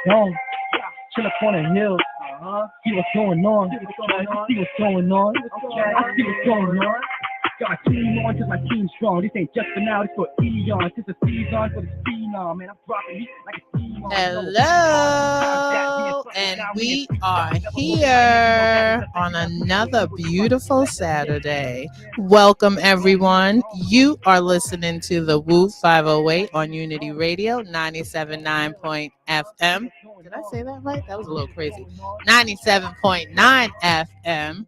Gone. Chill up on the hill. See what's going on. See what's going on. I see what's going on. Got my team on, just my team strong. This ain't just for now, this for eons. This a season for the phenom, man. I'm dropping me like a steam on. Hello, and we are here on another beautiful Saturday. Welcome, everyone. You are listening to the Woo508 on Unity Radio 97.9 FM. Did I say that right? That was a little crazy. 97.9 FM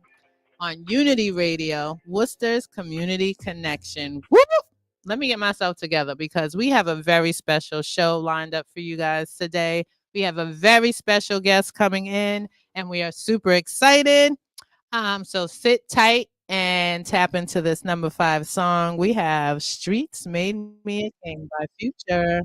on Unity Radio, Worcester's Community Connection. Woo! Let me get myself together because we have a very special show lined up for you guys today. We have a very special guest coming in, and we are super excited. So sit tight and tap into this number 5 song. We have Streets Made Me a King by Future.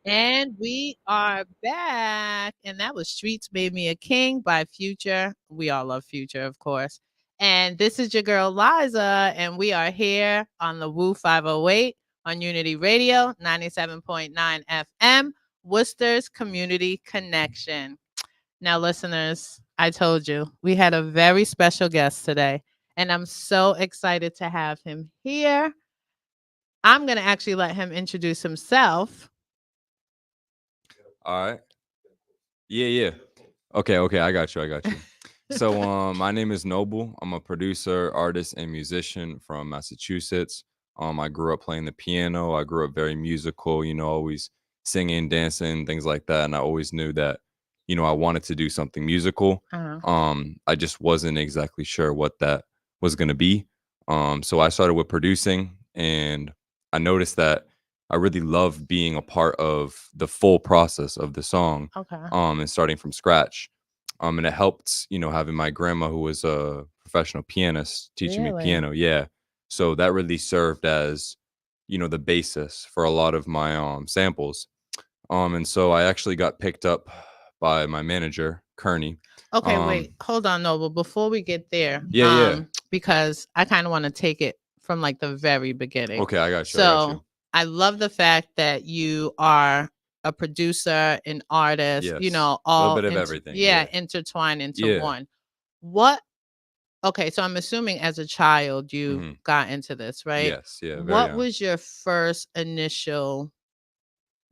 And we are back. And that was Streets Made Me a King by Future. We all love Future, of course. And this is your girl Liza, and we are here on the Woo 508 on Unity Radio 97.9 FM, Worcester's Community Connection. Now, listeners, I told you we had a very special guest today, and I'm so excited to have him here. I'm going to actually let him introduce himself. All right. Yeah. Okay, I got you. So, my name is Noble. I'm a producer, artist, and musician from Massachusetts. I grew up playing the piano. I grew up very musical, always singing, dancing, things like that. And I always knew that, I wanted to do something musical. I just wasn't exactly sure what that was going to be. So I started with producing, and I noticed that I really love being a part of the full process of the song, Okay. and starting from scratch. And it helped, having my grandma who was a professional pianist teaching me Really? piano. Yeah. So that really served as, the basis for a lot of my samples. And so I actually got picked up by my manager Kearney. Okay, wait, hold on, Noble. Before we get there, Yeah. because I kind of want to take it from like the very beginning. Okay, I got you. So I love the fact that you are a producer, an artist, Yes. A little all bit of everything. intertwined into Yeah. one. What? Okay, so I'm assuming as a child you Mhm. got into this, right? Yes. Yeah. Very What young. was your first initial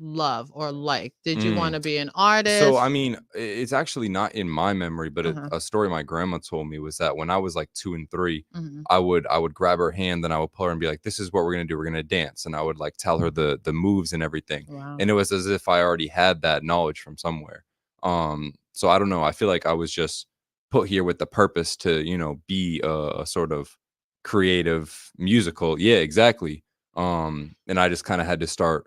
love or like? Did you want to be an artist? So, I mean, it's actually not in my memory, but Uh-huh. a story my grandma told me was that when I was like 2 and 3, Mhm. I would grab her hand and I would pull her and be like, "This is what we're gonna do. We're gonna dance." And I would like tell her the moves and everything. Wow. And it was as if I already had that knowledge from somewhere. So I don't know. I feel like I was just put here with the purpose to, be a sort of creative musical. Yeah, exactly. And I just kind of had to start,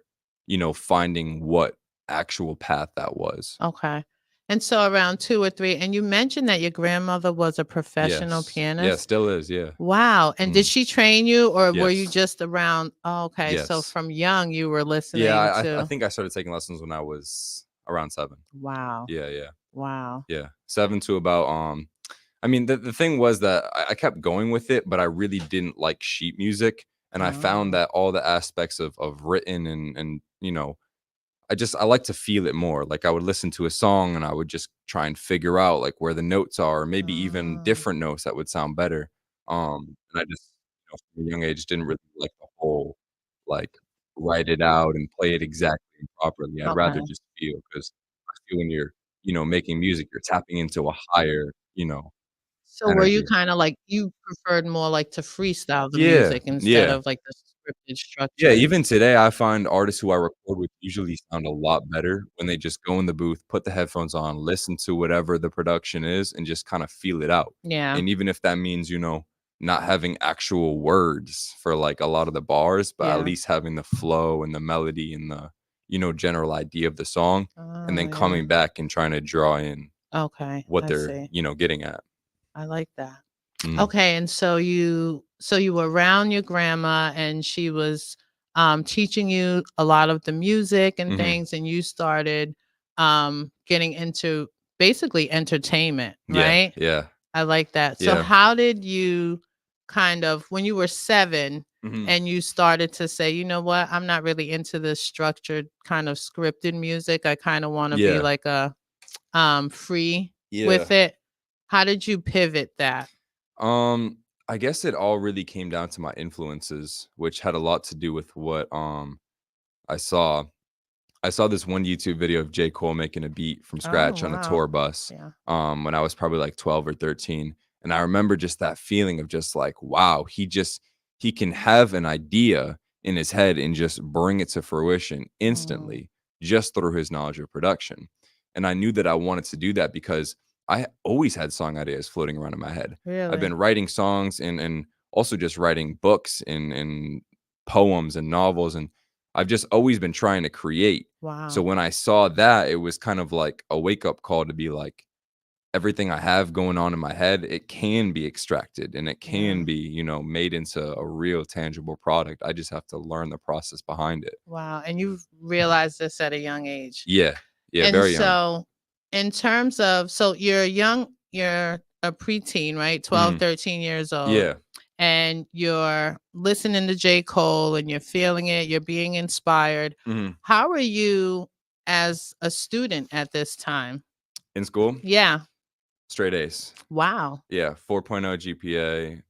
finding what actual path that was. Okay. And so around 2 or 3, and you mentioned that your grandmother was a professional Yes. Yeah, pianist? still is, yeah. Wow. And did Mhm. she train you or were you Yes. just around? Oh, okay. So Yes. from young you were Yeah, listening I to. think I started taking lessons when I was around 7. Wow. Yeah. Wow. Yeah. 7 to about, I mean, the thing was that I kept going with it, but I really didn't like sheet music, and I found Oh. that all the aspects of written and, I like to feel it more. Like I would listen to a song and I would just try and figure out like where the notes are, or maybe even Oh. different notes that would sound better. And I just, from a young age didn't really like the whole like write it out and play it exactly and properly. I'd rather Okay. just feel, because I feel when you're, making music, you're tapping into a higher, So were you energy. kind of like you preferred more like to freestyle the Yeah, music instead yeah. of like the scripted Yeah, structure? even today, I find artists who I record with usually sound a lot better when they just go in the booth, put the headphones on, listen to whatever the production is, and just kind of feel it out. Yeah. And even if that means, not having actual words for like a lot of the bars, but at Yeah. least having the flow and the melody and the, general idea of the song, and Oh, then yeah. coming back and trying to draw in Okay. what I they're, see. getting at. I like that. Mm, Okay, and so you were around your grandma and she was teaching you a lot of the music and mhm. things, and you started getting into basically entertainment, Yeah, right? yeah, I like that. So yeah. how did you kind of when you were 7 Mhm. and you started to say, you know what, I'm not really into this structured kind of scripted music. I kind of want to be Yeah, like a free yeah. with it. How did you pivot that? Um, I guess it all really came down to my influences, which had a lot to do with what I saw. I saw this one YouTube video of J. Cole making a beat from Oh, scratch on a wow. tour bus Yeah. when I was probably like 12 or 13. And I remember just that feeling of just like, wow, he can have an idea in his head and just bring it to fruition Mm, instantly just through his knowledge of production. And I knew that I wanted to do that because I always had song ideas floating around in my head. I've really? been writing songs and also just writing books and poems and novels, and I've just always been trying to create. So Wow. when I saw that, it was kind of like a wake up call to be like, everything I have going on in my head, it can be extracted and it can Yeah. be, made into a real tangible product. I just have to learn the process behind it. Wow. And you've realized this at a young age. Yeah. Yeah. And Very young. so in terms of so you're a preteen, right? 12, Mhm. 13 years old. Yeah. And you're listening to J. Cole and you're feeling it, you're being inspired. Mhm. How are you as a student at this time? In school, Yeah. straight A's. Wow. Yeah. 4.0 GPA.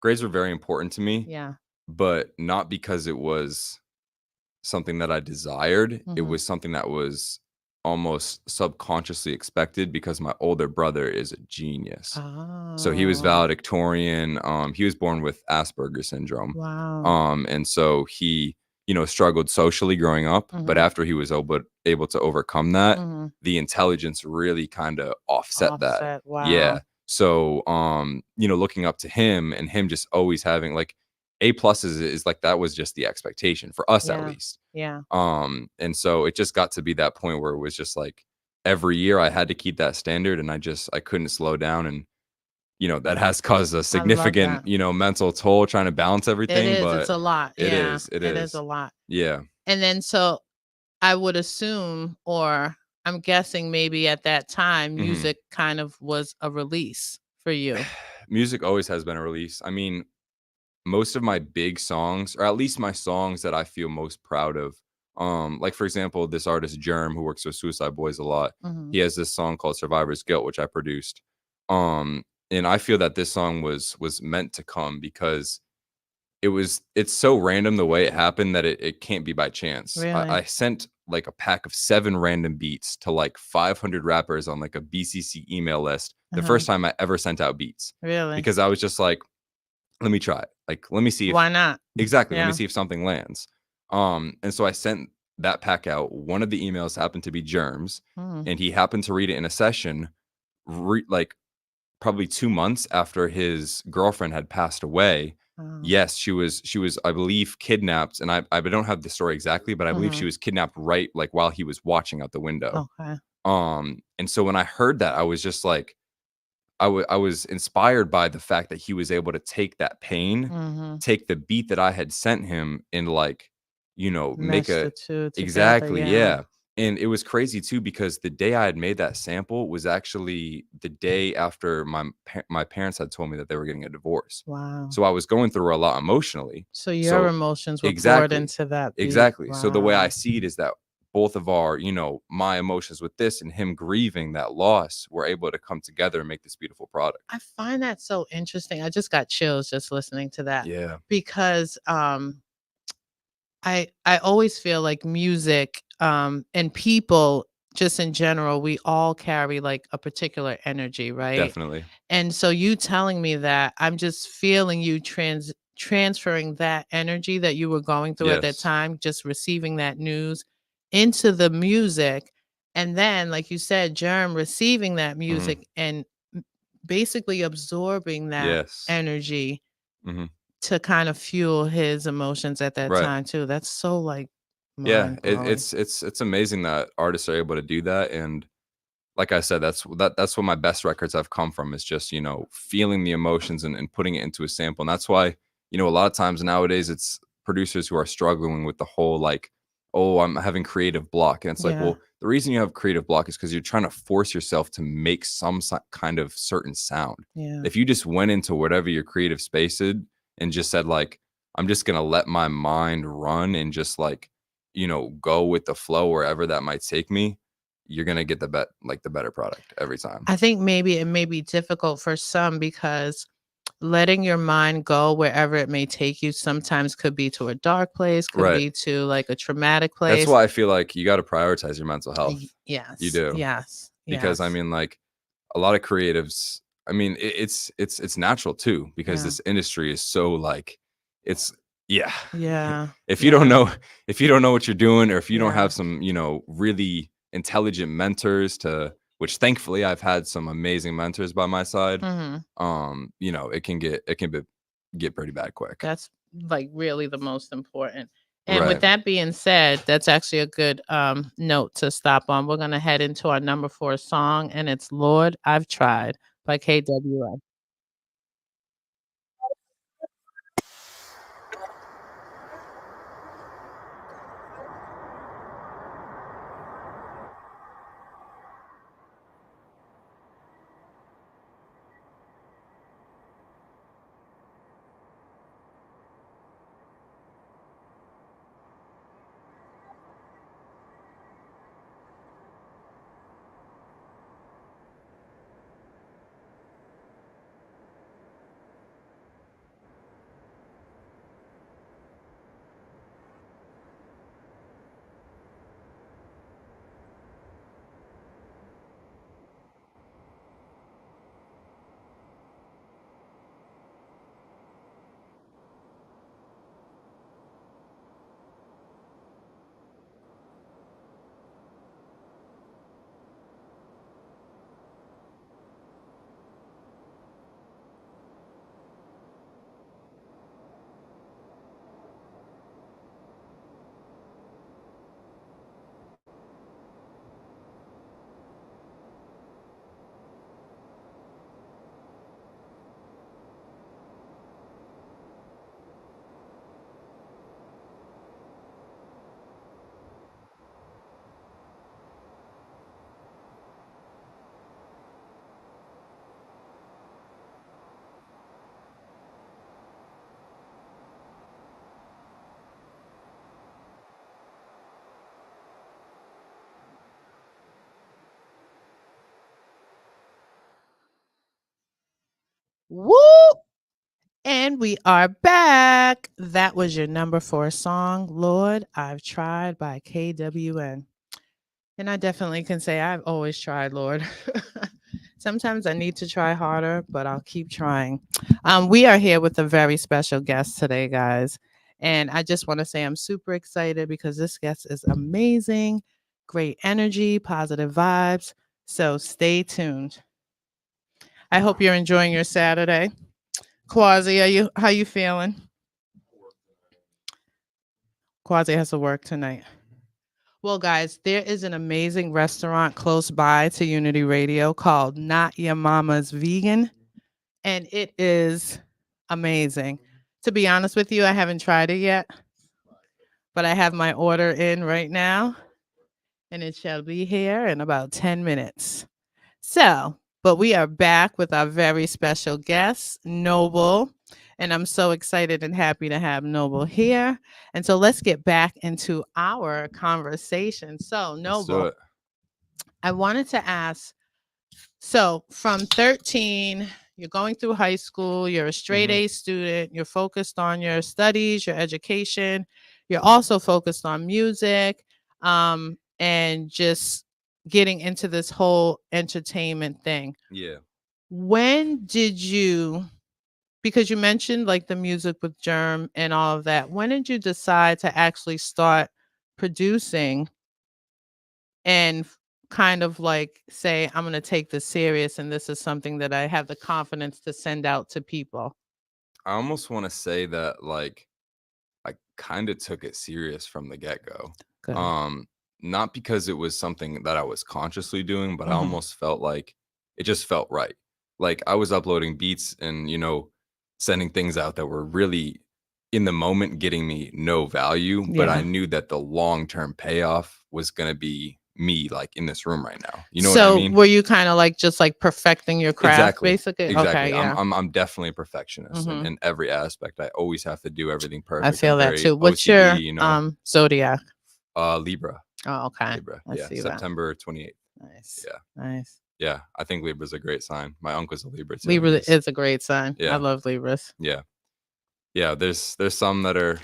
Grades were very important to me, Yeah. but not because it was something that I desired. It Hmm. was something that was almost subconsciously expected because my older brother is a genius. So he was Oh, valedictorian. He was born with Asperger's syndrome. wow. And so he, struggled socially growing up. But Hmm. after he was able to overcome that, Hmm. the intelligence really kind of offset that. Offset. Yeah. Wow. So, looking up to him and him just always having like A plus is like that was just the expectation for us at Yeah. least. Yeah. And so it just got to be that point where it was just like every year I had to keep that standard and I couldn't slow down. And, that has caused a I love significant, that. mental toll trying to balance It everything, is. It's but a lot. it Yeah. is, it It is a is. lot. Yeah. And then so I would assume, or I'm guessing maybe at that time, Mhm. music kind of was a release for you. Music always has been a release. I mean, most of my big songs, or at least my songs that I feel most proud of, like for example, this artist Germ, who works with Suicide Boys a lot, Mhm. he has this song called Survivor's Guilt, which I produced. Um, and I feel that this song was meant to come because it's so random the way it happened that it can't be by chance. Really? I sent like a pack of 7 random beats to like 500 rappers on like a BCC email list the Uh-huh. first time I ever sent out beats, Really? because I was just like, let me try it. Like, let me see if Why not? exactly, let me Yeah. see if something lands. And so I sent that pack out. One of the emails happened to be Germs, Mm. and he happened to read it in a session, like probably 2 months after his girlfriend had passed away. Oh. Yes, she was, I believe, kidnapped, and I don't have the story exactly, but I believe she Mhm. was kidnapped right, like, while he was watching out the window. Okay. And so when I heard that, I was just like, I was inspired by the fact that he was able to take that pain, Mhm. take the beat that I had sent him, and, like, make Mesh a the 2 together, exactly, yeah. yeah. And it was crazy too because the day I had made that sample was actually the day after my parents had told me that they were getting a divorce. Wow. So I was going through a lot emotionally. So your So emotions were poured exactly. into that beat. Exactly. So the way I Wow. see it is that both of our, my emotions with this and him grieving that loss were able to come together and make this beautiful product. I find that so interesting. I just got chills just listening to that Yeah, because I always feel like music and people just in general, we all carry like a particular energy, right? definitely. And so you telling me that, I'm just feeling you transferring that energy that you were going through at that Yes. time, just receiving that news into the music. And then, like you said, Germ receiving that Mhm. music and basically absorbing that Yes. energy Mhm. to kind of fuel his emotions at that Right. time too. That's so like Yeah, mind it, blowing. it's it's it's amazing that artists are able to do that, and like I said, that's what my best records have come from, is just, feeling the emotions and putting it into a sample. And that's why, a lot of times nowadays it's producers who are struggling with the whole like, oh, I'm having creative block. And it's like, Yeah. well, the reason you have creative block is because you're trying to force yourself to make some kind of certain sound. Yeah. If you just went into whatever your creative space is and just said, like, I'm just gonna let my mind run and just like, go with the flow wherever that might take me, you're gonna get the better product every time. I think maybe it may be difficult for some because letting your mind go wherever it may take you sometimes could be to a dark place, could Right. be to like a traumatic That's place. why I feel like you gotta prioritize your mental health. You Yes, do. yes, Because, I yes. mean, like, a lot of creatives, I mean, it's natural too, because Yeah, this industry is so, like, it's yeah. yeah, If you don't yeah, know if you don't know what you're doing, or if you don't yeah. have some, really intelligent mentors, to which thankfully I've had some amazing mentors by my side, Mhm. it can get pretty bad quick. That's like really the most important. And with Right. that being said, that's actually a good note to stop on. We're gonna head into our number 4 song, and it's "Lord, I've Tried" by KWA. Woo! And we are back. That was your number 4 song, Lord, I've Tried by KWN. And I definitely can say I've always tried, Lord. Sometimes I need to try harder, but I'll keep trying. We are here with a very special guest today, guys. And I just want to say I'm super excited because this guest is amazing, great energy, positive vibes. So stay tuned. I hope you're enjoying your Saturday. Quasi, how you feeling? Quasi has to work tonight. Well, guys, there is an amazing restaurant close by to Unity Radio called Not Your Mama's Vegan, and it is amazing. To be honest with you, I haven't tried it yet, but I have my order in right now, and it shall be here in about 10 minutes. So, but we are back with our very special guest, Noble. And I'm so excited and happy to have Noble here. And so let's get back into our conversation. So, Noble, I wanted to ask, so from 13, you're going through high school, you're a straight A student, you're focused on your studies, your education, you're also focused on music, and just getting into this whole entertainment thing. Yeah. When did you, because you mentioned like the music with Germ and all of that, when did you decide to actually start producing and kind of like say, I'm going to take this serious and this is something that I have the confidence to send out to people? I almost want to say that like I kind of took it serious from the get-go. Good. Not because it was something that I was consciously doing, but I Mhm. almost felt like it just felt right. Like I was uploading beats and, sending things out that were really in the moment getting me no value, but I Yeah. knew that the long-term payoff was going to be me like in this room right now. You know what I So mean? were you kind of like just like perfecting your craft Exactly. basically? Exactly. Okay, yeah. I'm definitely a perfectionist Mhm. in every aspect. I always have to do everything perfect. I feel I'm that very too. What's OCD, your zodiac? Libra. Oh, okay. Libra. I Yeah. see that. September 28th. Nice. Yeah. Nice. Yeah. I think Libra's a great sign. My uncle's a Libra too. Libra is a great sign. I Yeah. love Libras. Yeah. Yeah. There's some that are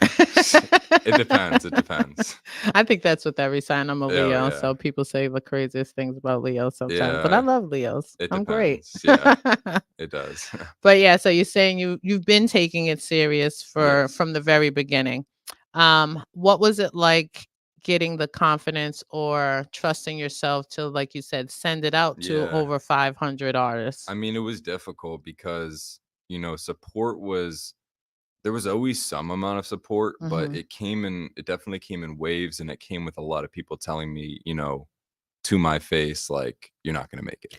it depends. It depends. I think that's with every sign. I'm a Oh, Leo, yeah. so people say the craziest things about Leo sometimes. But I Yeah. love Leos. It I'm great. depends. Yeah. It does. But yeah, so you're saying you've been taking it serious Yes. from the very beginning. What was it like getting the confidence or trusting yourself to, like you said, send it out to Yeah. over 500 artists? I mean, it was difficult because, support was there was always some amount of support, but Mhm. it definitely came in waves and it came with a lot of people telling me, to my face, like, you're not going to make it.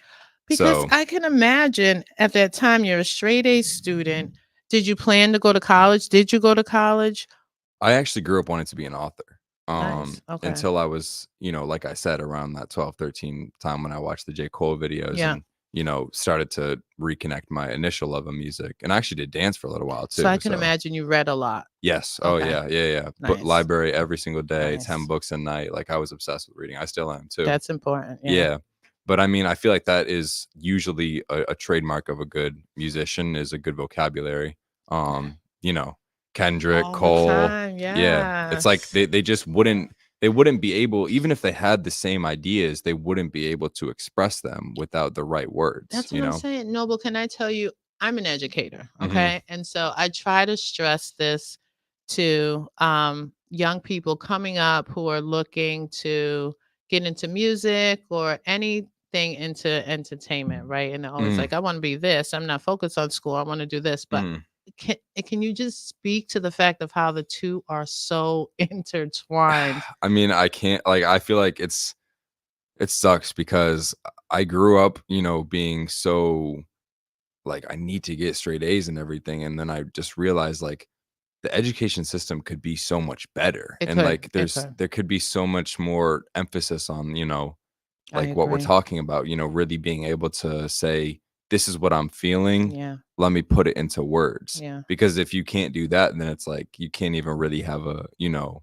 Because So I can imagine at that time you're a straight A student. Did you plan to go to college? Did you go to college? I actually grew up wanting to be an author. Nice. Okay. Until I was, like I said, around that 12, 13 time when I watched the J. Cole videos Yeah. and, started to reconnect my initial love of music. And I actually did dance for a little while too. So I can imagine you read a lot. Yes. Oh Okay. yeah. Yeah. Yeah. Nice. Book library every single day, Nice. 10 books a night. Like I was obsessed with reading. I still am too. That's important. Yeah. Yeah. But I mean, I feel like that is usually a trademark of a good musician is a good vocabulary. Kendrick, All the Cole. time. Yeah. It's like Yes. they just wouldn't be able, even if they had the same ideas, they wouldn't be able to express them without the right words. That's what I'm saying. Noble, can I tell you, I'm an educator. Mhm. Okay. And so I try to stress this to young people coming up who are looking to get into music or anything into entertainment, right? And they're always Mhm. like, I want to be this. I'm not focused on school. I want to do this. But Mhm. can you just speak to the fact of how the two are so intertwined? I mean, I can't like I feel like it sucks because I grew up, being so like I need to get straight A's and everything. And then I just realized like the education system could be so much better. It And could. like It could. there could be so much more emphasis on, I like what we're agree. talking about, really being able to say, this is what I'm feeling. Yeah. Let me put it into words. Yeah. Because if you can't do that, then it's like you can't even really have a, intelligent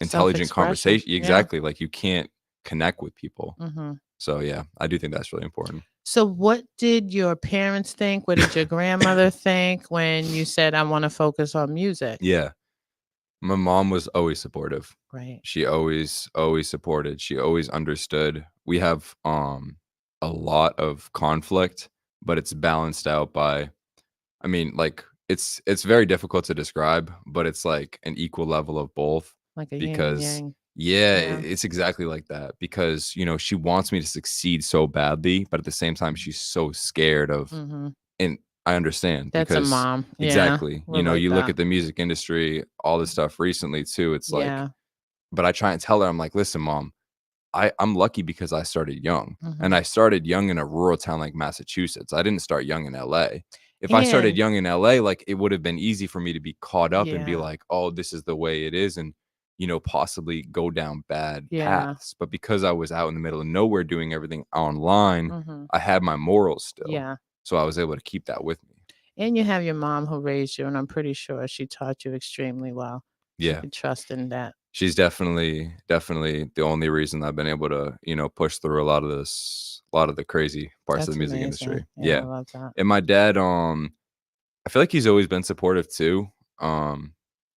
Self-expression. conversation. Yeah. Exactly. Like you can't connect with people. Mm-hmm. So yeah, I do think that's really important. So, what did your parents think? What did your grandmother think when you said, I want to focus on music? Yeah. My mom was always supportive. Right. She always supported. She always understood. We have a lot of conflict, but it's balanced out by, I mean, like it's very difficult to describe, but it's like an equal level of both Like a yin and because yang. yeah, Yeah. it's exactly like that because, she wants me to succeed so badly, but at the same time she's so scared of, Hmm. and I understand That's a because mom. Yeah. exactly, We're like you look that. at the music industry, all this stuff recently too, it's like, Yeah. but I try and tell her, I'm like, "Listen, mom, I'm lucky because I started young, and Hmm. I started young in a rural town like Massachusetts. I didn't start young in LA. If I started And young in LA, like, it would have been easy for me to be caught up and be yeah. like, 'Oh, this is the way it is,' and, possibly go down bad Yeah. paths. But because I was out in the middle of nowhere doing everything online, Hmm. I had my morals still, Yeah. so I was able to keep that with me. And you have your mom who raised you, and I'm pretty sure she taught you extremely well. So you Yeah. could trust in that. She's definitely the only reason I've been able to, push through a lot of the crazy parts of That's the music amazing. industry. Yeah, I Yeah. love that. And my dad, I feel like he's always been supportive too.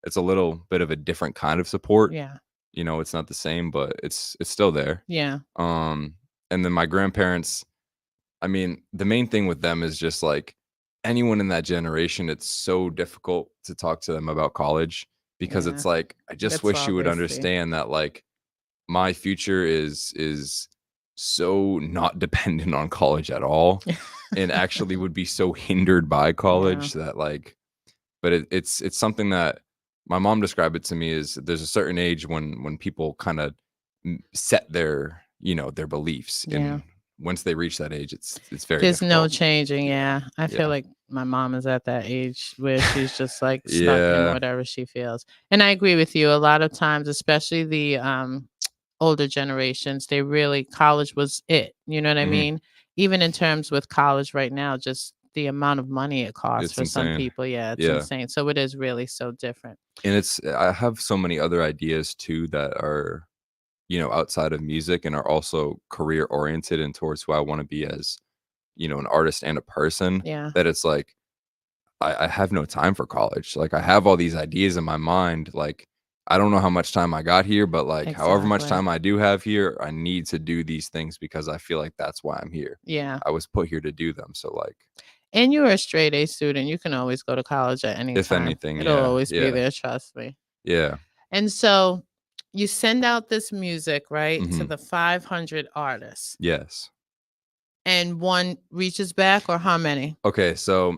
It's a little bit of a different kind of support. Yeah. It's not the same, but it's still there. Yeah. Um, and then my grandparents, I mean, the main thing with them is just like anyone in that generation, it's so difficult to talk to them about college because Yeah. it's like, I just That's wish all you would they see. understand that like my future is so not dependent on college at all and actually would be so hindered by Yeah. college that like, but it's something that my mom described it to me is there's a certain age when people kind of set their their beliefs, Yeah. and once they reach that age it's very There's no difficult. changing. Yeah. I feel Yeah. like my mom is at that age where she's just like stuck in Yeah. whatever she feels. And I agree with you. A lot of times, especially the older generations, they really college was it. You know what I Mhm. mean? Even in terms with college right now, just the amount of money it costs It's for some insane. people. Yeah, it's Yeah. insane. So it is really so different. And I have so many other ideas too that are, outside of music and are also career oriented and towards who I want to be as, an artist and a person, Yeah, that it's like I have no time for college. Like I have all these ideas in my mind. Like I don't know how much time I got here, but like however much exactly. time I do have here, I need to do these things because I feel like that's why I'm here. Yeah. I was put here to do them. So like And you're a straight A student. You can always go to college at any if time. anything, It'll yeah, always be yeah, there, trust me. yeah. And so you send out this music, right, to Hmm. the 500 artists, Yes. and one reaches back, or how many? Okay, so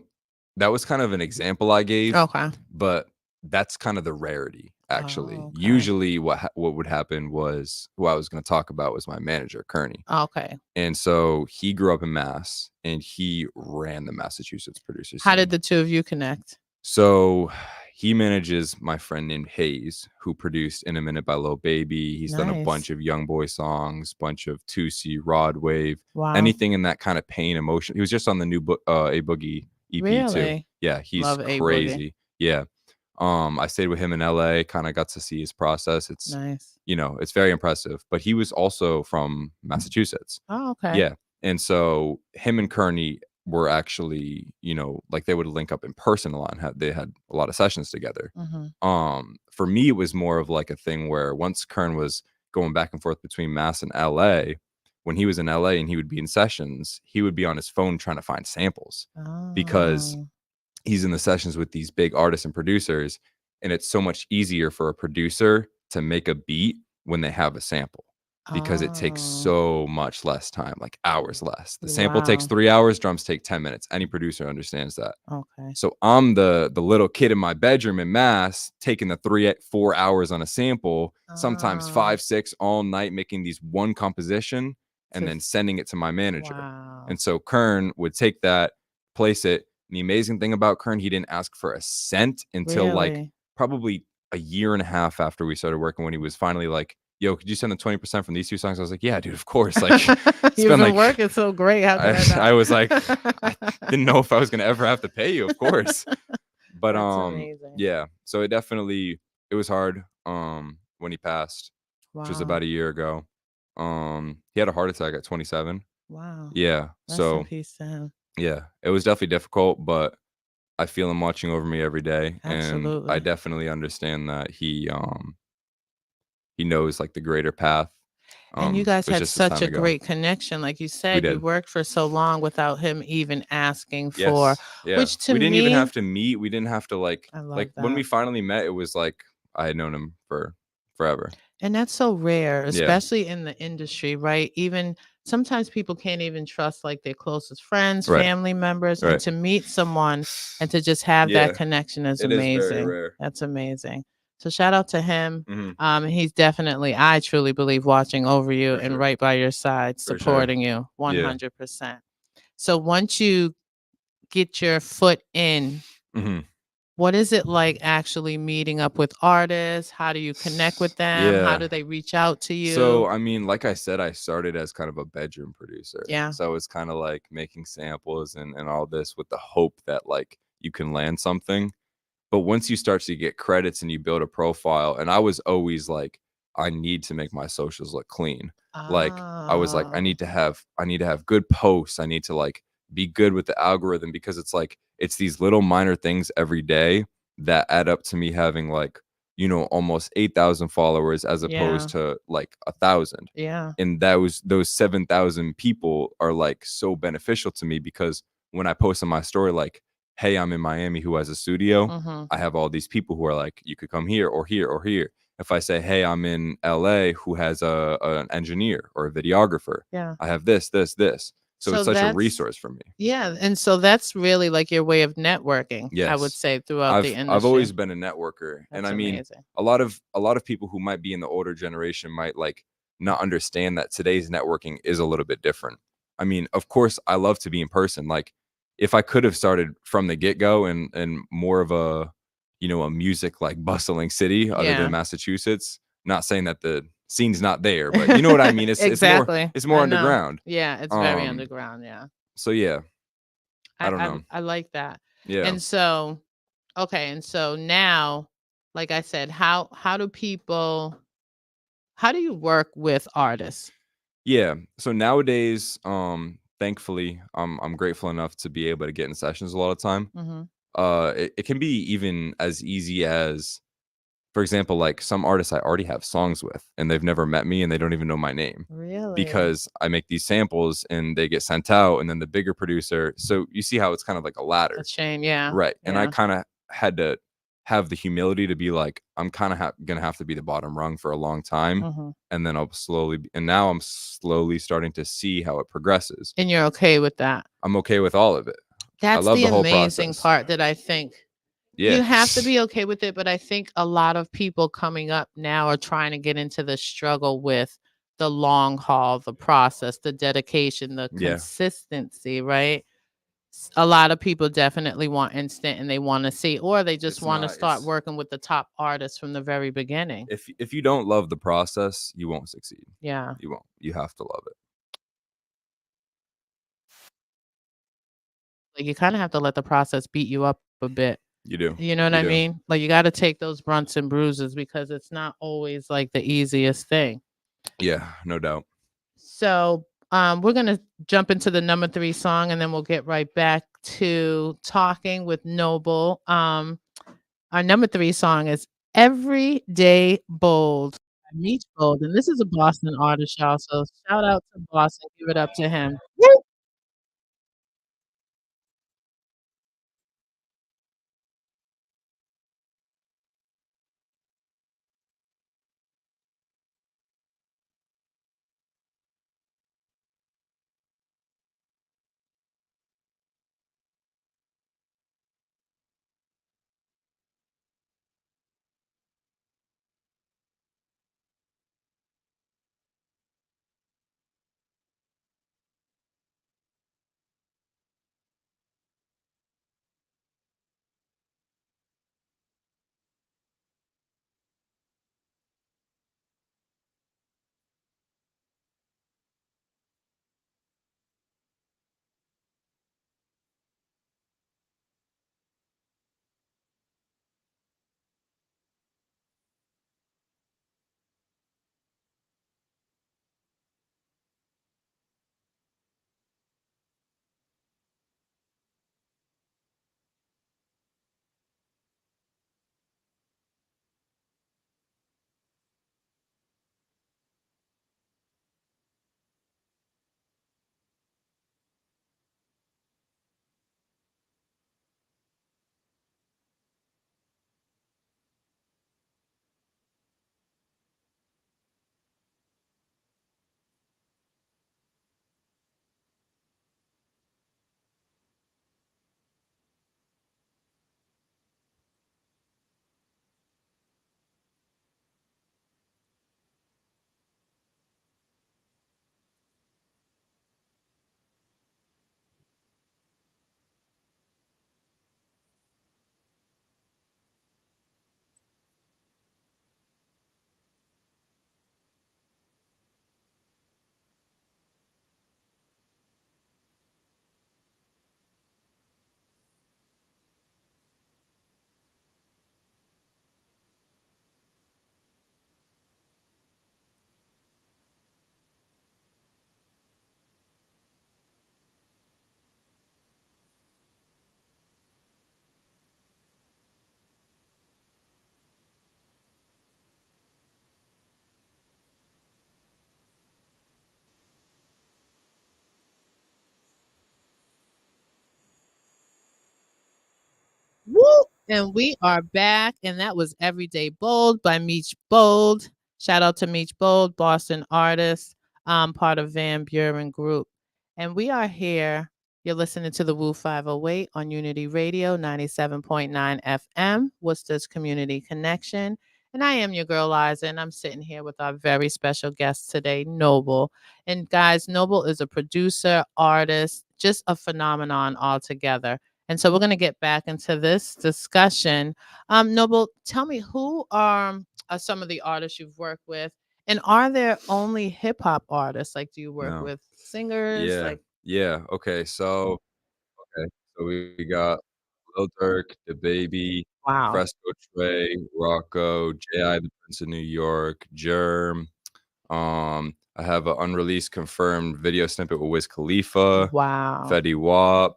that was kind of an example I gave, Okay. but that's kind of the rarity, actually. Oh, okay. Usually, what would happen was who I was going to talk about was my manager, Kearney, Okay. and so he grew up in Mass, and he ran the Massachusetts producer How did scene. the two of you connect? So he manages my friend named Hayes, who produced "In a Minute" by Lil Baby. He's done a Nice. bunch of Young Boy songs, bunch of Tusi, Rod Wave, Wow. anything in that kind of pain emotion. He was just on the new A Boogie EP too. Really? Yeah, he's Love A Boogie. crazy. Yeah. I stayed with him in LA, kind of got to see his process. It's, Nice. it's very impressive. But he was also from Massachusetts. Oh, okay. Yeah. And so him and Kearney were actually, like they would link up in person a lot and they had a lot of sessions together. Hmm. For me, it was more of like a thing where once Kern was going back and forth between Mass and LA, when he was in LA and he would be in sessions, he would be on his phone trying to find samples because Oh. he's in the sessions with these big artists and producers. And it's so much easier for a producer to make a beat when they have a sample because it takes Oh. so much less time, like hours less. The sample takes Wow. 3 hours, drums take 10 minutes. Any producer understands that. Okay. So I'm the little kid in my bedroom in Mass taking the 3 4 hours on a sample, sometimes Oh. 5 6 all night, making these one composition and then Just sending it to my manager. wow. And so Kern would take that, place it. And the amazing thing about Kern, he didn't ask for a cent until like Really? probably a year and a half after we started working, when he was finally like, "Yo, could you send the 20% from these two songs?" I was like, "Yeah, dude, of course." Like, it's You've been been like, working so great. How could I I was like, not? I didn't know if I was gonna ever have to pay you, of course. But That's amazing. yeah. So it was hard when he passed, which was Wow. about a year ago. He had a heart attack at 27. Wow. Yeah. Rest in So peace to him. yeah, it was definitely difficult, but I feel him watching over me every day, and I Absolutely. definitely understand that he knows like the greater path. And you guys It's had just it's such time a to go. great connection. Like you We said, you did. worked for so long without him even asking for, Yes. Yeah. which to We didn't even have me, to meet. We didn't have to I like love when we that. finally met, it was like I had known him for forever. And that's so rare, Yeah. especially in the industry, right? Even sometimes people can't even trust like their closest friends, Right. family members, and Right. to meet someone and to just have that Yeah. connection is It is very amazing. rare. That's amazing. So shout out to him. Hmm. He's definitely, I truly believe, watching over you For and sure. right by your side, For sure. supporting you Yeah. 100%. So once you get your foot in, Hmm. what is it like actually meeting up with artists? How do you connect with them? How Yeah. do they reach out to you? So, I mean, like I said, I started as kind of a bedroom producer. Yeah. So it's kind of like making samples and all this with the hope that like you can land something. But once you start to get credits and you build a profile, and I was always like, I need to make my socials look clean. Like I was like, Oh, I need to have good posts. I need to like be good with the algorithm because it's like it's these little minor things every day that add up to me having like, almost 8,000 followers as yeah, opposed to like 1,000. yeah. And those 7,000 people are like so beneficial to me because when I post on my story, like, hey, I'm in Miami who has a studio, Mhm. I have all these people who are like, you could come here or here or here. If I say, hey, I'm in LA who has an engineer or a videographer, Yeah. I have this, this, this. So it's So such a that's resource for me. yeah, and so that's really like your way of networking, I would Yes. say, throughout the I've always industry. been a networker. And That's I mean, amazing. a lot of people who might be in the older generation might like not understand that today's networking is a little bit different. I mean, of course, I love to be in person. Like if I could have started from the get-go and more of a music like bustling city other than Yeah. Massachusetts, not saying that the scene's not there, but you know what I mean? It's more Exactly. it's more I know. underground. Yeah, it's very Um underground, yeah. so yeah, I I don't I know. I like that. Yeah. And so okay, and so now, like I said, how do you work with artists? Yeah. So nowadays, thankfully, I'm grateful enough to be able to get in sessions a lot of time. Mhm. It can be even as easy as, for example, like some artists I already have songs with, and they've never met me, and they don't even know my name Really? because I make these samples and they get sent out, and then the bigger producer. So you see how it's kind of like a A ladder, chain, yeah. right? And I Yeah. kind of had to have the humility to be like, I'm kind of gonna have to be the bottom rung for a long time, Mhm. and then and now I'm slowly starting to see how it progresses. And you're okay with that. I'm okay with all of it. I That's love the the whole amazing process. part that I think you Yeah. have to be okay with it, but I think a lot of people coming up now are trying to get into the struggle with the long haul, the process, the dedication, the Yeah. consistency, right? A lot of people definitely want instant and they want to see, or they just It's want to not start it's working with the top artists from the very beginning. if you don't love the process, you won't succeed. Yeah. You won't. You have to love it. Like you kind of have to let the process beat you up a bit. You do. You know what You I do. mean? Like you got to take those brunts and bruises because it's not always like the easiest thing. Yeah, no doubt. So, we're gonna jump into the number 3 song, and then we'll get right back to talking with Noble. Our number 3 song is "Everyday Bold" by Meech Bold, and this is a Boston artist, y'all, so shout out to Boston, give it up to him. Woo! And we are back, and that was Everyday Bold by Meech Bold. Shout out to Meech Bold, Boston artist, part of Van Buren Group. And we are here. You're listening to the Woo 508 on Unity Radio 97.9 FM, Worcester's Community Connection. And I am your girl, Liza, and I'm sitting here with our very special guest today, Noble. And guys, Noble is a producer, artist, just a phenomenon altogether. And so we're going to get back into this discussion. Noble, tell me, who are some of the artists you've worked with? And are there only hip hop artists? Like, do you work No. with singers? Yeah. Like, Yeah. So we got Lil Durk, the Baby, wow. Fresco Trey, Rocco, J.I. the Prince of New York, Germ. I have an unreleased confirmed video snippet with Wiz Khalifa, Wow. Fetty Wap.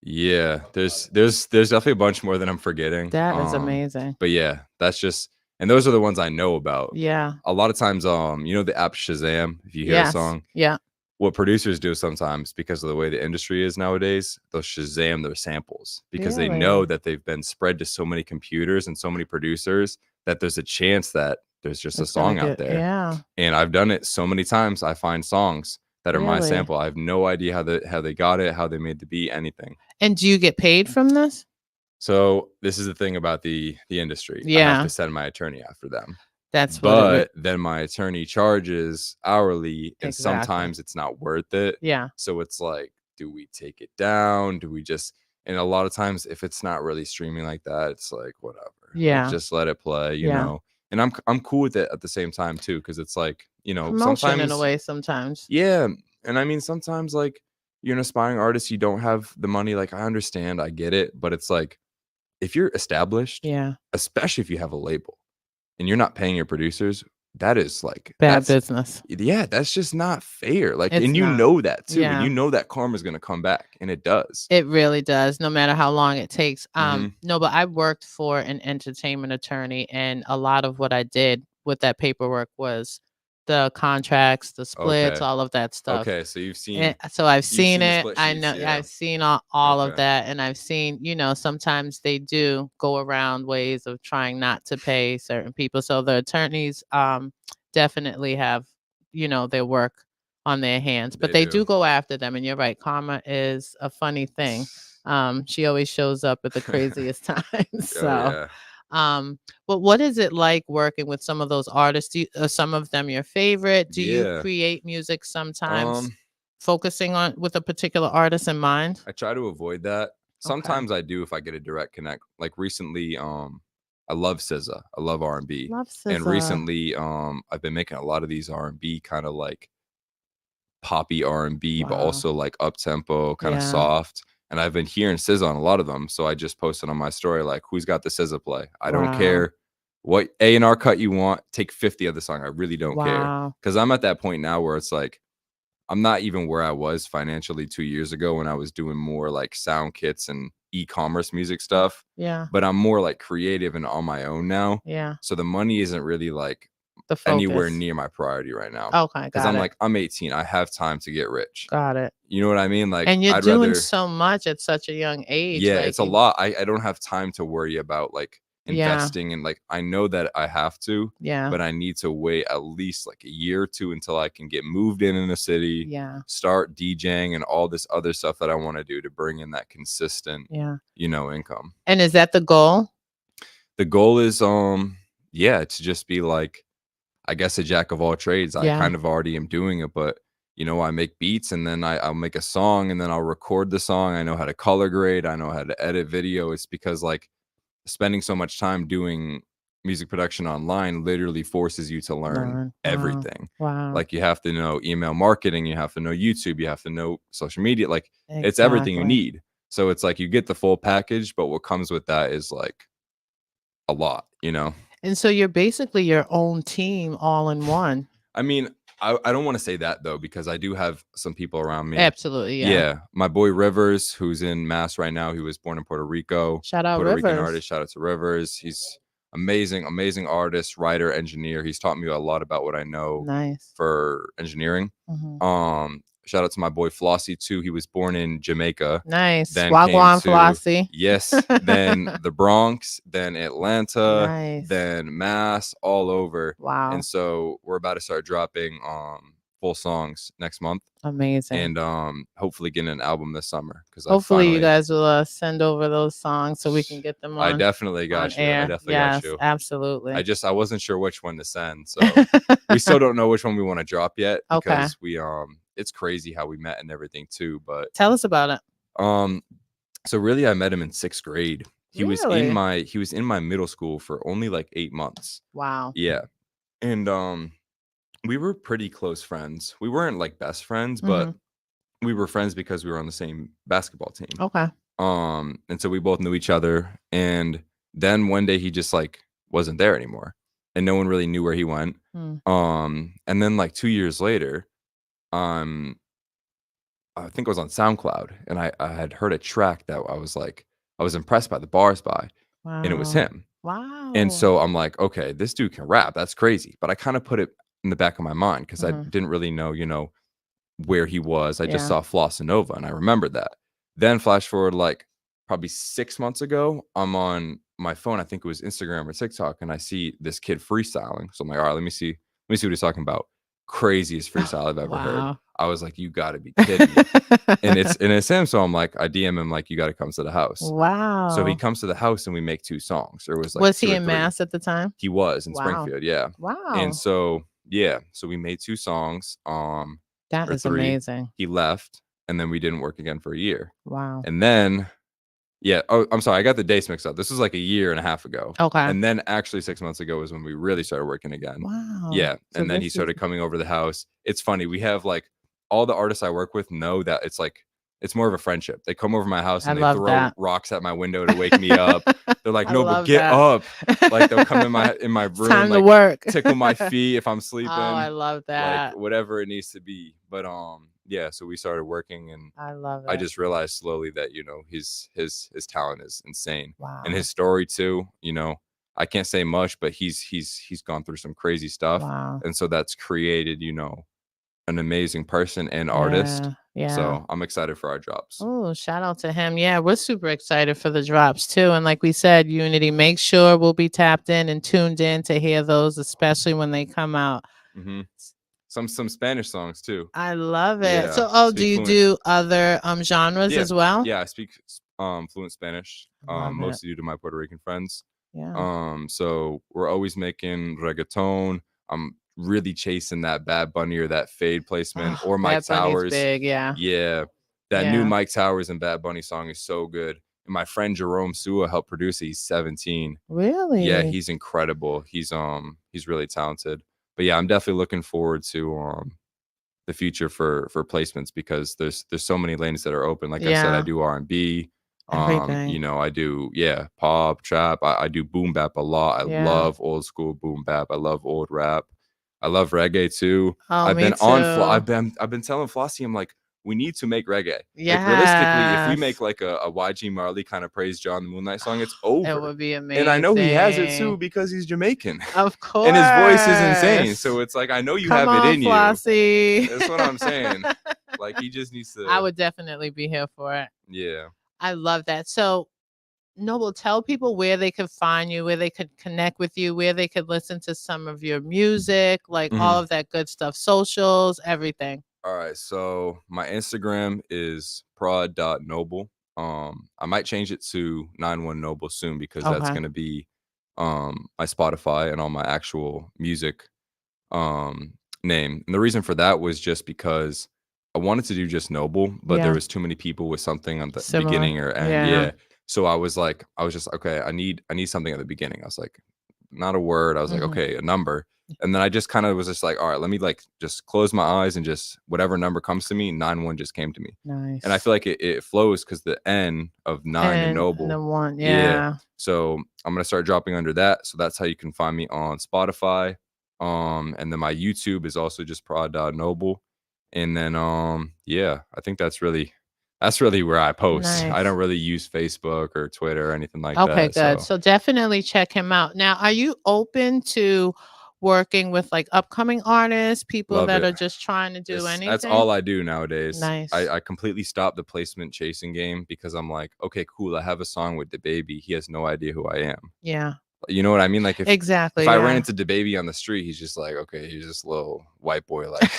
Yeah, there's definitely a bunch more that I'm forgetting. That is amazing. But yeah, that's just, and those are the ones I know about. Yeah. A lot of times, you know, the app Shazam, if you hear a Yes. song, Yeah. what producers do sometimes, because of the way the industry is nowadays, they'll Shazam their samples because they know Really? that they've been spread to so many computers and so many producers that there's a chance that there's just a It's gonna song out get, there. yeah. And I've done it so many times. I find songs that are my Really? sample. I have no idea how they got it, how they made the beat, anything. And do you get paid from this? So this is the thing about the industry. I Yeah. have to send my attorney after them. That's what it But then my attorney charges hourly, and Exactly. sometimes it's not worth it. Yeah. So it's like, do we take it down? Do we just, and a lot of times if it's not really streaming like that, it's like whatever. Yeah. Like, just let it play, you Yeah. know. And I'm cool with it at the same time too, because it's like, you know, Promotion in a sometimes, way sometimes. yeah. And I mean, sometimes like you're an aspiring artist, you don't have the money. Like, I understand, I get it, but it's like, if you're established, Yeah. especially if you have a label and you're not paying your producers, that is like Bad business. yeah, that's just not fair. Like, It's and you not. know that too. Yeah. And you know that karma is gonna come back, and it does. It really does, no matter how long it takes. Mhm. No, but I worked for an entertainment attorney, and a lot of what I did with that paperwork was the contracts, the splits, Okay. all of that stuff. Okay, so you've seen And so I've you've seen seen the it. split I sheets, know yeah. I've seen all of Okay. that, and I've seen, you know, sometimes they do go around ways of trying not to pay certain people. So the attorneys definitely have, you know, their work on their hands, but They they do. do go after them. And you're right, karma is a funny thing. She always shows up at the craziest times. Oh, So yeah. but what is it like working with some of those artists? Are some of them your favorite? Do you Yeah. create music sometimes Um, focusing on with a particular artist in mind? I try to avoid that. Sometimes I do if I get a direct connect. Like recently, I love SZA. I love R&B. Love And SZA. recently, I've been making a lot of these R&B kind of like poppy R&B, but Wow. also like up tempo, kind of Yeah. soft. And I've been hearing SZA on a lot of them, so I just posted on my story like, "Who's got the SZA play? I don't Wow. care what A&R cut you want. Take 50 of the song. I really don't care." Wow. Because I'm at that point now where it's like, I'm not even where I was financially 2 years ago when I was doing more like sound kits and e-commerce music stuff. Yeah. But I'm more like creative and on my own now. Yeah. So the money isn't really like The anywhere focus. near my priority right now. Okay, Because got I'm it. like, I'm 18. I have time to get rich. Got it. You know what I mean? Like, And you're I'd doing rather, so much at such a young age. yeah, like it's a you- lot. I don't have time to worry about like Yeah. investing, and like, I know that I have to, Yeah. but I need to wait at least like a year or two until I can get moved in a city, Yeah. start DJing and all this other stuff that I want to do to bring in that consistent, Yeah. you know, income. And is that the goal? The goal is, yeah, to just be like, I guess, a jack of all trades. I Yeah. kind of already am doing it, but you know, I make beats, and then I'll make a song, and then I'll record the song. I know how to color grade. I know how to edit video. It's because like spending so much time doing music production online literally forces you to learn Wow. everything. Wow. Like, you have to know email marketing, you have to know YouTube, you have to know social media. Like, it's everything you Exactly. need. So it's like you get the full package, but what comes with that is like a lot, you know? And so you're basically your own team all in one. I mean, I don't want to say that though, because I do have some people around me. Absolutely. Yeah. Yeah. My boy Rivers, who's in Mass right now, he was born in Puerto Rico. Shout out Puerto Rican Rivers. artist. Shout out to Rivers. He's amazing artist, writer, engineer. He's taught me a lot about what I know Nice. for engineering. Mhm. shout out to my boy Flossie too. He was born in Jamaica. Nice. Then Wagwan came to Flossie. yes, then the Bronx, then Atlanta, Nice. then Mass, all over. Wow. And so we're about to start dropping full songs next month. Amazing. And hopefully getting an album this summer because Hopefully you guys will send over those songs so we can get them on. I definitely got you. Air. I definitely yes, got you. Absolutely. I wasn't sure which one to send, so we still don't know which one we want to drop yet because we it's crazy how we met and everything too. But tell us about it. So really, I met him in 6th grade. He was Really? in my middle school for only like 8 months. Wow. Yeah, and we were pretty close friends. We weren't like best friends, but we were friends because we were on the same basketball team. Okay. And so we both knew each other. And then one day he just like wasn't there anymore, and no one really knew where he went. And then like 2 years later, I think it was on SoundCloud, and I had heard a track that I was impressed by the bars by, and it was him. Wow. And so I'm like, okay, this dude can rap. That's crazy. But I kind of put it in the back of my mind because I didn't really know, where he was. I just saw Floss and Nova, and I remembered that. Then flash forward like probably 6 months ago, I'm on my phone. I think it was Instagram or TikTok, and I see this kid freestyling. So I'm like, all right, let me see what he's talking about. Craziest freestyle I've ever heard. I was like, you got to be kidding me. and it's him. So I'm like, I DM him like, you got to come to the house. Wow. So he comes to the house and we make 2 songs. There was he in Mass at the time? He was in Springfield. Yeah. Wow. And so so we made 2 songs. That is 3. amazing. He left, and then we didn't work again for a year. Wow. And then I'm sorry, I got the dates mixed up. This was like a year and a half ago. Okay. And then actually 6 months ago was when we really started working again. Wow. Yeah. And then he started coming over the house. It's funny. We have like all the artists I work with know that it's more of a friendship. They come over my house and they throw rocks at my window to wake me up. They're like, no, but get up. Like they'll come in my room, time like to work. tickle my feet if I'm sleeping. Oh, I love that. Like whatever it needs to be. But so we started working, and I love it. I just realized slowly that his talent is insane. Wow. And his story too. I can't say much, but he's gone through some crazy stuff. Wow. And so that's created an amazing person and artist. Yeah. So I'm excited for our drops. Oh, shout out to him. Yeah, we're super excited for the drops too. And like we said, Unity, make sure we'll be tapped in and tuned in to hear those, especially when they come out. Some Spanish songs too. I love it. Yeah, so do you do other genres as well? Yeah, I speak fluent Spanish, mostly due to my Puerto Rican friends. Yeah. So we're always making reggaeton. I'm really chasing that Bad Bunny or that Fade placement or Mike Towers. Big, yeah. Yeah. That new Mike Towers and Bad Bunny song is so good. And my friend Jerome Sua helped produce it. He's 17. Really? Yeah, he's incredible. He's really talented. But yeah, I'm definitely looking forward to the future for placements because there's so many lanes that are open. Like I said, I do R&B. I do pop, trap. I do boom bap a lot. I love old school boom bap. I love old rap. I love reggae too. I've been telling Flossie, I'm like, we need to make reggae. Like realistically, if we make like a YG Marley kind of Praise John the Moonlight song, it's over. It would be amazing. And I know he has it too because he's Jamaican. Of course. And his voice is insane. So it's like, I know you have it in Flossie. You. That's what I'm saying. Like he just needs to. I would definitely be here for it. Yeah. I love that. So Noble, tell people where they could find you, where they could connect with you, where they could listen to some of your music, like all of that good stuff, socials, everything. All right. So my Instagram is prod.noble. I might change it to 91noble soon because that's going to be my Spotify and all my actual music name. And the reason for that was just because I wanted to do just Noble, but there was too many people with something on the beginning or end. Yeah. So I was just, okay, I need something at the beginning. I was like, not a word. I was like, okay, a number. And then I just kind of was just like, all right, let me like just close my eyes and just whatever number comes to me, 91 just came to me. Nice. And I feel like it flows because the N of 9 and Noble. And the 1, yeah. So I'm going to start dropping under that. So that's how you can find me on Spotify. And then my YouTube is also just prod.noble. And then, I think that's really where I post. Nice. I don't really use Facebook or Twitter or anything like that. Okay, good. So definitely check him out. Now, are you open to working with like upcoming artists, people Love that it. are just trying to do That's anything? all I do nowadays. Nice. I completely stopped the placement chasing game because I'm like, okay, cool. I have a song with the baby. He has no idea who I am. Yeah. You know what I mean? Like if Exactly. I ran Yeah. into the baby on the street, he's just like, okay, he's this little white boy. Like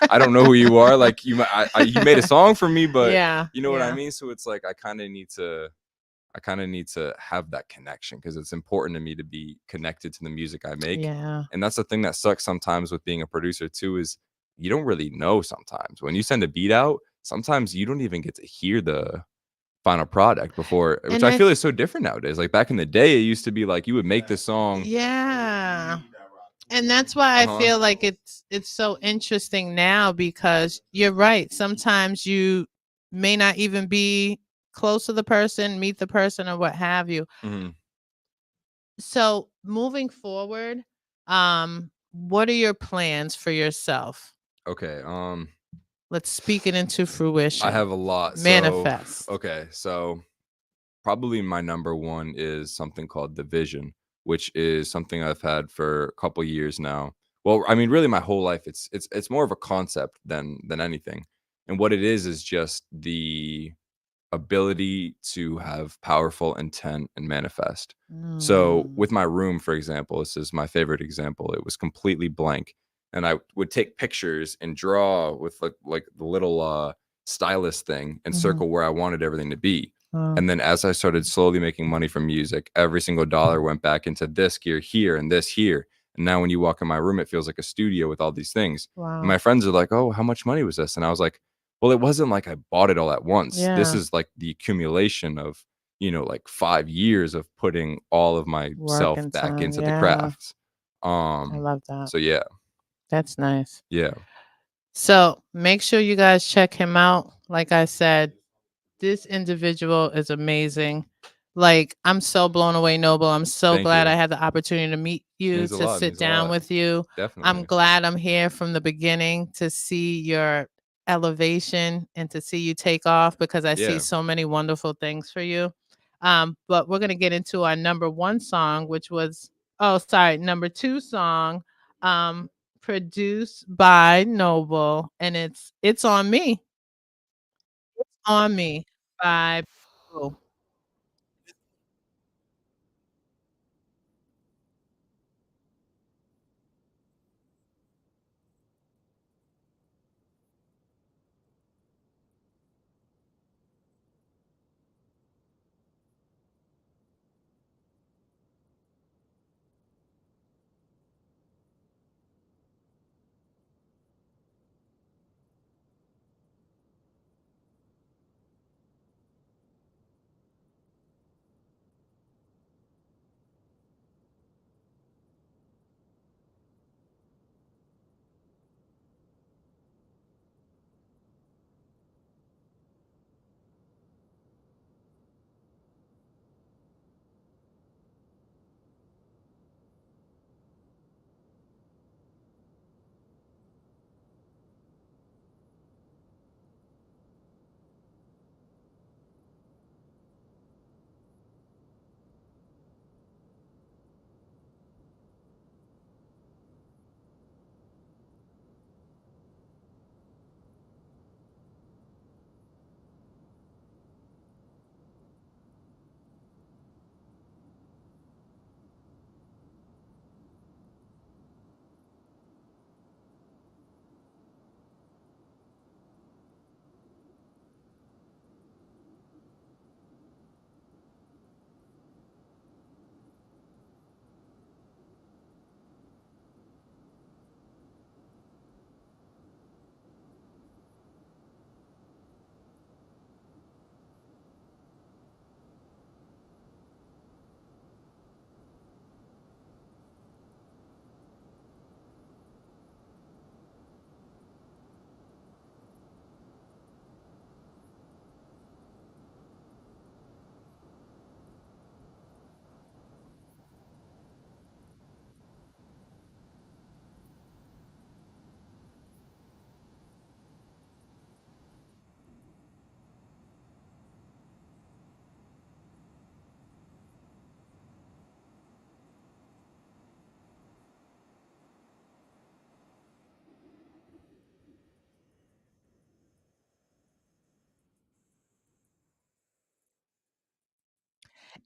I don't know who you are. Like you made a song for me, but Yeah. you know what I Yeah. mean? So it's like I kind of need to have that connection because it's important to me to be connected to the music I make. Yeah. And that's the thing that sucks sometimes with being a producer too, is you don't really know sometimes. When you send a beat out, sometimes you don't even get to hear the final product before, which And I I feel is so different nowadays. Like back in the day, it used to be like you would make the song. yeah. And that's why I Uh-huh. feel like it's so interesting now because you're right. Sometimes you may not even be close to the person, meet the person or what have you. Mhm. So, moving forward, what are your plans for yourself? Okay. Let's speak it into fruition. I have a lot. Manifest. So probably my number one is something called the vision, which is something I've had for a couple years now. Well, I mean, really my whole life. It's more of a concept than anything. And what it is just the ability to have powerful intent and manifest. So Mm. with my room, for example, this is my favorite example. It was completely blank. And I would take pictures and draw with like the little stylus thing and Mhm. circle where I wanted everything to be. Wow. And then as I started slowly making money from music, every single dollar went back into this gear here and this here. And now when you walk in my room, it feels like a studio with all these things. And Wow. my friends are like, "Oh, how much money was this?" And I was like, well, it wasn't like I bought it all at once. This Yeah. is like the accumulation of, like 5 years of putting all of Work myself and back time. into the Yeah. craft. I love that. So yeah, That's nice. yeah. So, make sure you guys check him out. Like I said, this individual is amazing. Like, I'm so blown away, Noble. I'm so Thank glad you. I had the opportunity to meet you, Means a to lot, sit means a down lot. with you. I'm Definitely. glad I'm here from the beginning to see your elevation and to see you take off because I see Yeah. so many wonderful things for you. But we're gonna get into our number one song, which was number two song, um, produced by Noble, and it's on me. On Me by TheWoo.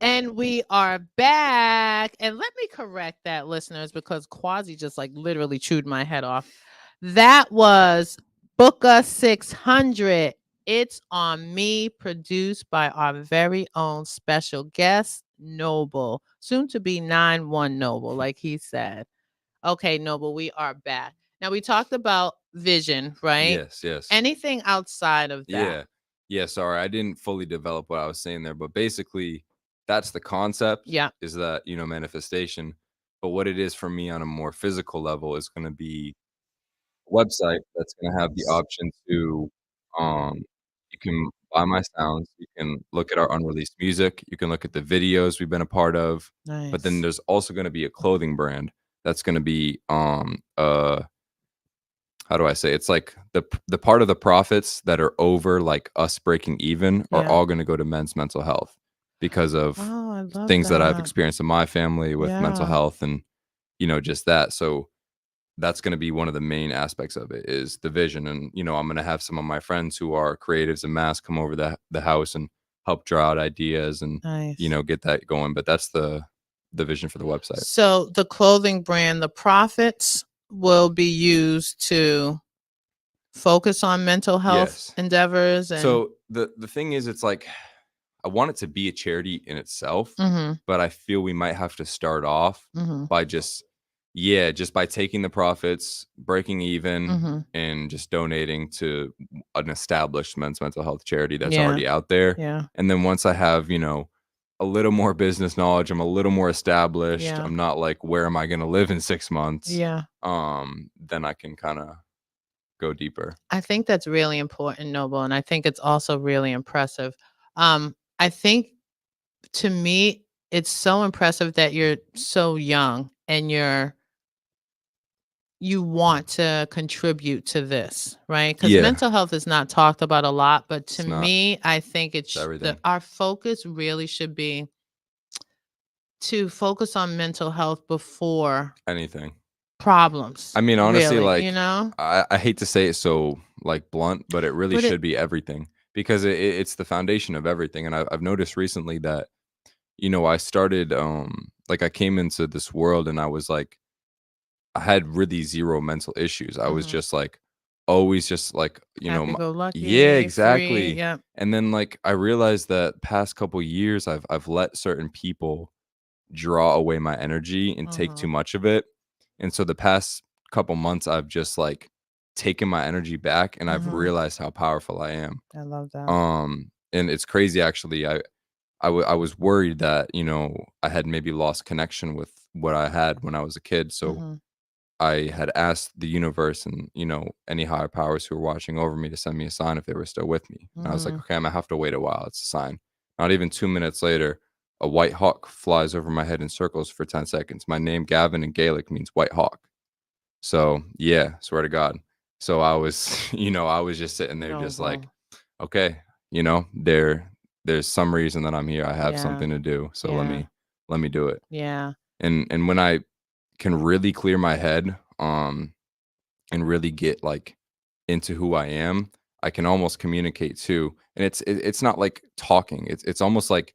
And we are back. And let me correct that, listeners, because Quasi just like literally chewed my head off. That was Booker 600. It's on me, produced by our very own special guest, Noble, soon to be 9-1 Noble, like he said. Okay, Noble, we are back. Now, we talked about vision, right? Yes. Anything outside of that? Yeah. Sorry, I didn't fully develop what I was saying there, but basically, that's the concept. Yeah. Is that manifestation? But what it is for me on a more physical level is going to be a website that's going to have the option to, um, you can buy my sounds, you can look at our unreleased music, you can look at the videos we've been a part of, but then Nice. there's also going to be a clothing brand that's going to be how do I say, it's like the part of the profits that are over like us breaking even are Yeah. all going to go to men's mental health because of Oh, I love things that I've that. experienced in my family with mental Yeah. health and just that. So that's going to be one of the main aspects of it is the vision. And I'm going to have some of my friends who are creatives and mass come over the house and help draw out ideas and Nice. get that going. But that's the vision for the website. So the clothing brand, the profits will be used to focus on mental health endeavors. And so the thing is, it's like I want it to be a charity in itself, but I feel we might have to start off by just by taking the profits, breaking even, and just donating to an established men's mental health charity that's already out there. Yeah. And then once I have, a little more business knowledge, I'm a little more established. Yeah. I'm not like, where am I going to live in 6 months? Yeah. Then I can kind of go deeper. I think that's really important, Noble, and I think it's also really impressive. I think to me, it's so impressive that you're so young and you want to contribute to this, right? Because mental health is not talked about a lot, but to me, I think it's everything. our focus really should be to focus on mental health before Anything. problems. I mean, honestly, really, like, you know, I hate to say it so like blunt, but it really should be everything because it's the foundation of everything. And I've noticed recently that, I started, like I came into this world and I was like, I had really zero mental issues. I was just like, always just like, happy-go-lucky, yeah, free, exactly. yep. And then like, I realized that past couple years, I've let certain people draw away my energy and take too much of it. And so the past couple months, I've just like taken my energy back and I've realized how powerful I am. I love that. And it's crazy actually. I was worried that, I had maybe lost connection with what I had when I was a kid. So I had asked the universe and, any higher powers who were watching over me to send me a sign if they were still with me. And I was like, okay, I'm gonna have to wait a while. It's a sign. Not even 2 minutes later, a white hawk flies over my head in circles for 10 seconds. My name, Gavin, in Gaelic means white hawk. So yeah, swear to God. So I was, I was just sitting there just like, okay, there's some reason that I'm here. I have something to do. So let me do it. Yeah. And when I can really clear my head, and really get like into who I am, I can almost communicate too. And it's not like talking. It's almost like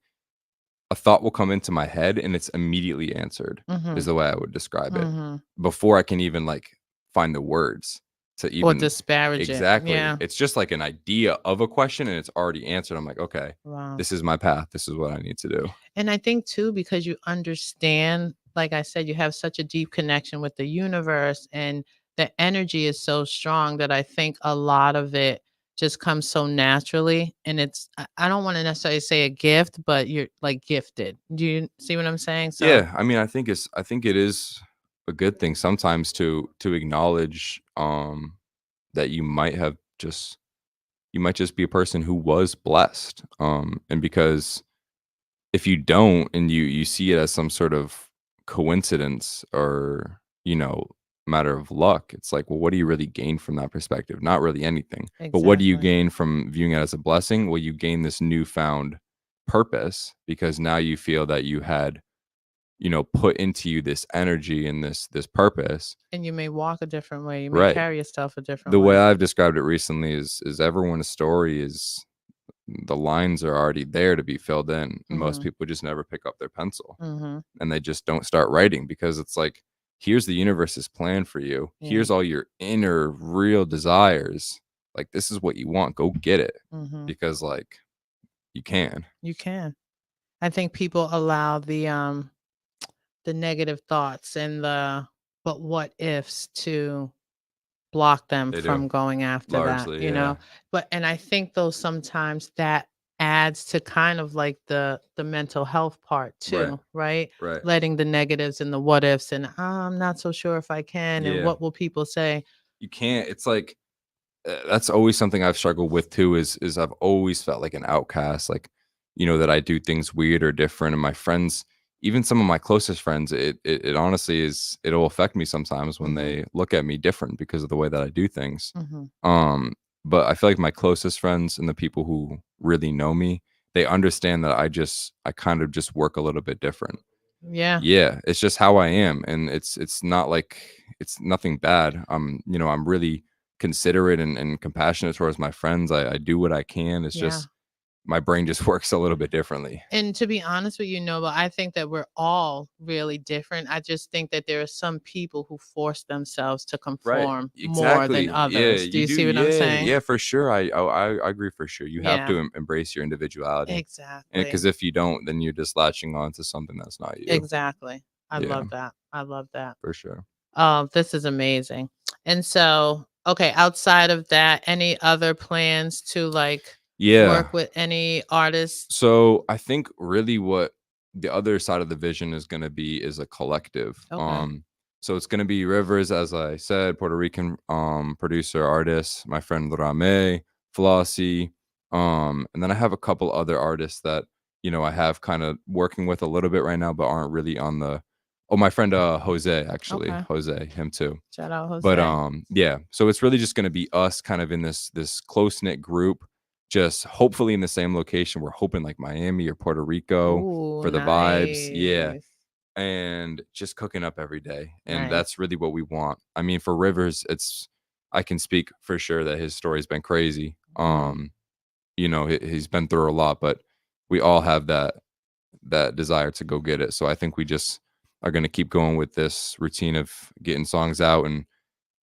a thought will come into my head and it's immediately answered is the way I would describe it before I can even like find the words to even disparage exactly. it. Yeah. It's just like an idea of a question and it's already answered. I'm like, okay, this is my path. This is what I need to do. And I think too, because you understand, like I said, you have such a deep connection with the universe and the energy is so strong that I think a lot of it just comes so naturally. And I don't want to necessarily say a gift, but you're like gifted. Do you see what I'm saying? So yeah, I mean, I think it is a good thing sometimes to acknowledge that you might just be a person who was blessed. And because if you don't and you see it as some sort of coincidence or, matter of luck, it's like, well, what do you really gain from that perspective? Not really anything. But what do you gain from viewing it as a blessing? Well, you gain this newfound purpose because now you feel that you had, put into you this energy and this purpose. And you may walk a different way. You may Right. carry yourself a different The way. way I've described it recently is everyone's story is the lines are already there to be filled in, and most Mhm. people just never pick up their pencil, Mhm. and they just don't start writing because it's like, here's the universe's plan for you. Yeah. Here's all your inner real desires. Like, this is what you want. Go get it Mhm. because, like, you can. You can. I think people allow the negative thoughts and the but what ifs to block them They do. from going after that, Largely, you know? yeah. But and I think though sometimes that adds to kind of like the mental health part Right. too, right? Right. Letting the negatives and the what ifs and I'm not so sure if I can and Yeah. what will people say? You can't. It's like, that's always something I've struggled with too. Is I've always felt like an outcast, like, that I do things weird or different, and my friends, even some of my closest friends, it honestly it'll affect me sometimes when Mhm. they look at me different because of the way that I do things. Mhm. Um, but I feel like my closest friends and the people who really know me, they understand that I kind of just work a little bit different. Yeah. Yeah, it's just how I am, and it's not like it's nothing bad. I'm really considerate and compassionate towards my friends. I do what I can. It's Yeah. just my brain just works a little bit differently. And to be honest with you, Nova, I think that we're all really different. I just think that there are some people who force themselves to Right. conform more than Exactly. Yeah, others. Do you you do. see what I'm Yeah, saying? yeah, for sure. I agree for sure. You have Yeah, to embrace your individuality, and exactly. because if you don't, then you're just latching on to something that's not you. Exactly. I Yeah, love that. I love that. for sure. Oh, this is amazing. And so, okay, outside of that, any other plans to like Yeah. work with any artists? So I think really what the other side of the vision is going to be is a collective. Okay. So it's going to be Rivers, as I said, Puerto Rican producer artist, my friend Rame, Flossie, and then I have a couple other artists that I have kind of working with a little bit right now, but aren't really on the. Oh, my friend Jose, actually, Okay. Jose, him too. Shout out But Jose. yeah, so it's really just gonna be us kind of in this close-knit group, just hopefully in the same location. We're hoping like Miami or Puerto Rico Ooh, for the vibes. Yeah. nice. And just cooking up every day. And Nice. that's really what we want. I mean, for Rivers, I can speak for sure that his story's been crazy. Mm, He's been through a lot, but we all have that desire to go get it. So I think we just are gonna keep going with this routine of getting songs out and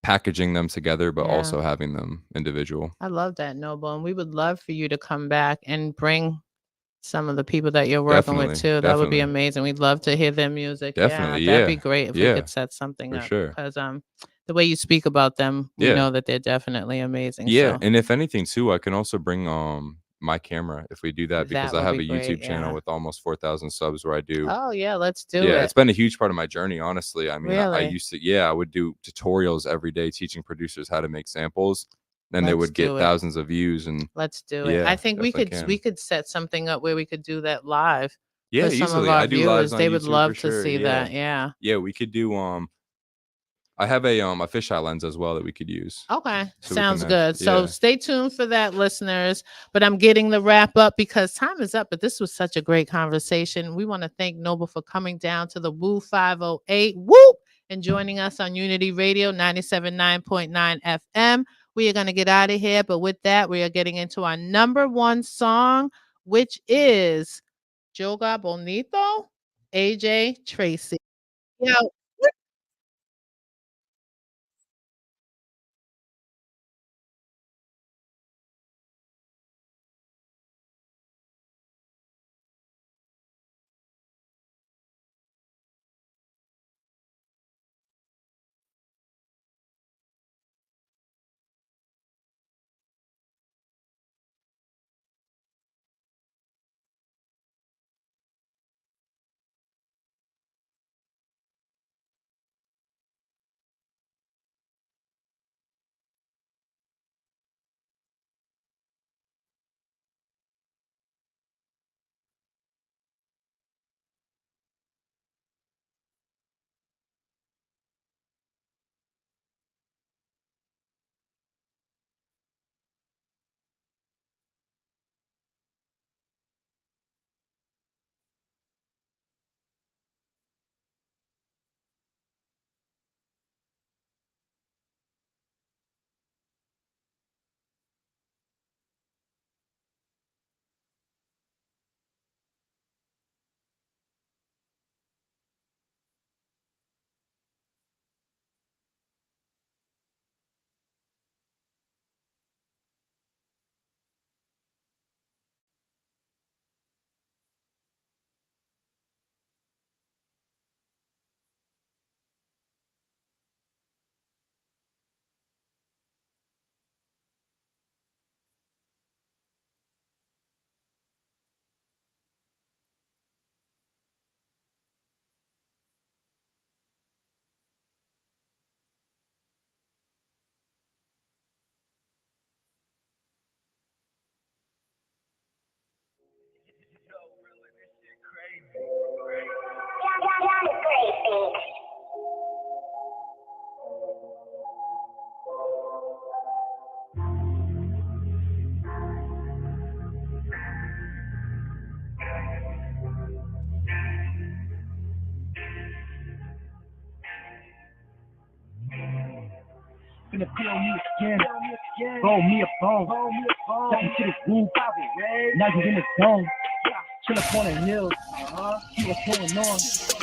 packaging them together, but yeah. also having them individual. I love that, Noble. And we would love for you to come back and bring some of the people that you're working with Definitely, too. That would be definitely, amazing. We'd love to hear their music. Yeah, definitely. that'd be Yeah, great if we yeah, could set something for up sure. because the way you speak about them, we Yeah, know that they're definitely amazing. yeah. So And if anything, too, I can also bring my camera if we do that because that I would have be a great. YouTube channel Yeah. with almost 4,000 subs where I do. Oh yeah, let's do Yeah, it. it's been a huge part of my journey, honestly. I mean, I Really? used to, yeah, I would do tutorials every day teaching producers how to make samples. Then they Let's would get do it. thousands of views, and Let's do it. I yeah, think we definitely could we can. could set something up where we could do that live for Yeah, some of easily. our I do lives viewers. on They would YouTube for love to sure. see Yeah. that. Yeah. Yeah, we could do I have a fisheye lens as well that we could use. Okay, So we can sounds have, good. So yeah. stay tuned for that, listeners. But I'm getting the wrap up because time is up. But this was such a great conversation. We want to thank Noble for coming down to the Woo 508 Whoop and joining us on Unity Radio 97.9 FM. We are going to get out of here. But with that, we are getting into our number one song, which is Joga Bonito, AJ Tracy. Yeah. finna feel me again. Roll me a bone. Welcome to the Woo 508. Now you in the zone. Chill up on the hill. See what's going on.